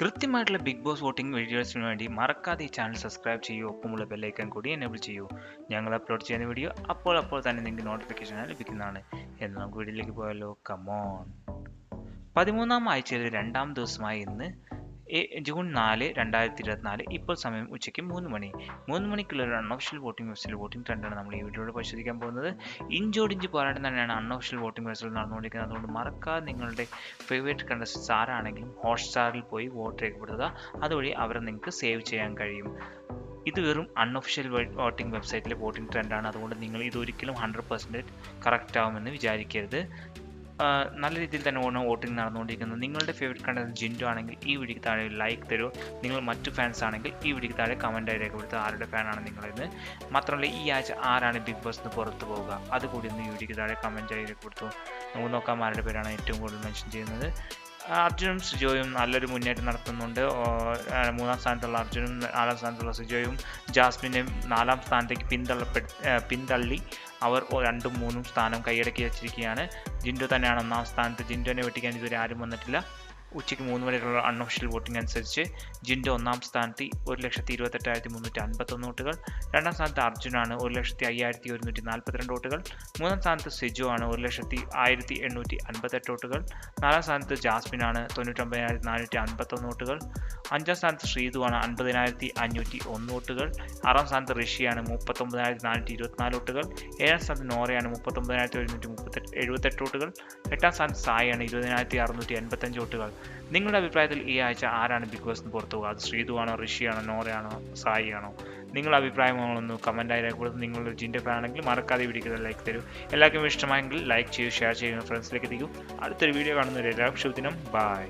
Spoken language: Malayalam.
കൃത്യമായിട്ടുള്ള ബിഗ് ബോസ് വോട്ടിംഗ് വീഡിയോസിന് വേണ്ടി മറക്കാതെ ഈ ചാനൽ സബ്സ്ക്രൈബ് ചെയ്യൂ. ഒപ്പമുള്ള ബെല്ലൈക്കൺ കൂടി എനേബിൾ ചെയ്യൂ. ഞങ്ങൾ അപ്ലോഡ് ചെയ്യുന്ന വീഡിയോ അപ്പോൾ തന്നെ നിങ്ങൾക്ക് നോട്ടിഫിക്കേഷനായി ലഭിക്കുന്നതാണ്. എന്ന് നമുക്ക് വീഡിയോയിലേക്ക് പോയാലോ. കമോൺ. 13ാം ആഴ്ചയിലെ 2ാം ദിവസമായ ഇന്ന് ജൂൺ 4, 2024. ഇപ്പോൾ സമയം ഉച്ചയ്ക്ക് 3 മണി. 3 മണിക്കുള്ള ഒരു അൺഒഫീഷ്യൽ വോട്ടിംഗ് വെബ്സൈറ്റിൽ വോട്ടിംഗ് ട്രെൻഡാണ് നമ്മൾ ഈ വീഡിയോയിൽ പരിശോധിക്കാൻ പോകുന്നത്. ഇഞ്ചോടിഞ്ച് പോരാട്ടം തന്നെയാണ് അൺഒഫീഷ്യൽ വോട്ടിംഗ് വെബ്സൈറ്റിൽ നടന്നുകൊണ്ടിരിക്കുന്നത്. അതുകൊണ്ട് മറക്കാതെ നിങ്ങളുടെ ഫേവറേറ്റ് കണ്ടസ്റ്റൻസ് ആരാണെങ്കിലും ഹോട്ട്സ്റ്റാറിൽ പോയി വോട്ട് രേഖപ്പെടുത്തുക. അതുവഴി അവരെ നിങ്ങൾക്ക് സേവ് ചെയ്യാൻ കഴിയും. ഇത് വെറും അൺഒഫീഷ്യൽ വോട്ടിംഗ് വെബ്സൈറ്റിലെ വോട്ടിംഗ് ട്രെൻഡാണ്. അതുകൊണ്ട് നിങ്ങൾ ഇതൊരിക്കലും 100% കറക്റ്റ് ആവുമെന്ന് വിചാരിക്കരുത്. നല്ല രീതിയിൽ തന്നെ വോട്ടിംഗ് നടന്നുകൊണ്ടിരിക്കുന്നത്. നിങ്ങളുടെ ഫേവറേറ്റ് കണ്ടന്റ് ജിൻഡോ ആണെങ്കിൽ ഈ വീഡിയോക്ക് താഴെ ലൈക്ക് തരൂ. നിങ്ങൾ മറ്റു ഫാൻസ് ആണെങ്കിൽ ഈ വീഡിയോക്ക് താഴെ കമൻറ്റായി രേഖപ്പെടുത്തുക ആരുടെ ഫാനാണ് നിങ്ങളെന്ന്. മാത്രമല്ല ഈ ആഴ്ച ആരാണ് ബിഗ് ബോസിൽ നിന്ന് പുറത്തു പോവുക അതുകൂടി ഒന്ന് ഈ വീഡിയോക്ക് താഴെ കമൻറ്റായി രേഖപ്പെടുത്തു. നമുക്ക് നോക്കാം ആരുടെ പേരാണ് ഏറ്റവും കൂടുതൽ മെൻഷൻ ചെയ്യുന്നത്. അർജുനും സിജോയും നല്ലൊരു മുന്നേറ്റം നടത്തുന്നുണ്ട്. 3ാം സ്ഥാനത്തുള്ള അർജുനും 4ാം സ്ഥാനത്തുള്ള സിജോയും ജാസ്മിനെയും 4ാം സ്ഥാനത്തേക്ക് പിന്തള്ളി അവർ 2ഉം 3ഉം സ്ഥാനം കൈയടക്കി വെച്ചിരിക്കുകയാണ്. ജിൻഡോ തന്നെയാണ് 1ാം സ്ഥാനത്ത്. ജിൻഡോനെ വെട്ടിക്കാൻ ഇതുവരെ ആരും വന്നിട്ടില്ല. ഉച്ചയ്ക്ക് 3 വരെയുള്ള അൺഒഫീഷ്യൽ വോട്ടിംഗ് അനുസരിച്ച് ജിൻഡോ 1ാം സ്ഥാനത്ത് 1,28,351 വോട്ടുകൾ. 2ാം സ്ഥാനത്ത് അർജുനാണ് 1,05,142 വോട്ടുകൾ. 3ാം സ്ഥാനത്ത് സിജോ ആണ് 1,08,858 വോട്ടുകൾ. 4ാം സ്ഥാനത്ത് ജാസ്മിനാണ് 99,451 വോട്ടുകൾ. 5ാം സ്ഥാനത്ത് ശ്രീതുവാണ് 50,501 വോട്ടുകൾ. 6ാം സ്ഥാനത്ത് ഋഷിയാണ് 39,424 വോട്ടുകൾ. 7ാം സ്ഥാനത്ത് നോറയാണ് 39,178 വോട്ടുകൾ. 8ാം സ്ഥാനത്ത് സായിയാണ് 20,685 വോട്ടുകൾ. നിങ്ങളുടെ അഭിപ്രായത്തിൽ ഈ ആഴ്ച ആരാണ് ബിഗ് ബോസിന് പുറത്തു പോകുക? അത് ശ്രീതുവാണോ, ഋഷിയാണോ, നോറയാണോ, സായിയാണോ? നിങ്ങളുടെ അഭിപ്രായങ്ങളൊന്ന് കമൻറ്റായി രേഖപ്പെടുത്തും. നിങ്ങളൊരു ജിൻഡോ ഫാനാണെങ്കിൽ മറക്കാതെ വീഡിയോക്ക് ലൈക്ക് തരൂ. എല്ലാവർക്കും ഇഷ്ടമായെങ്കിൽ ലൈക്ക് ചെയ്യൂ, ഷെയർ ചെയ്യുക, ഫ്രണ്ട്സിലേക്ക് എത്തിക്കൂ. അടുത്തൊരു വീഡിയോ കാണുന്നവരെ എല്ലാവർക്കും ശുഭദിനം. ബൈ.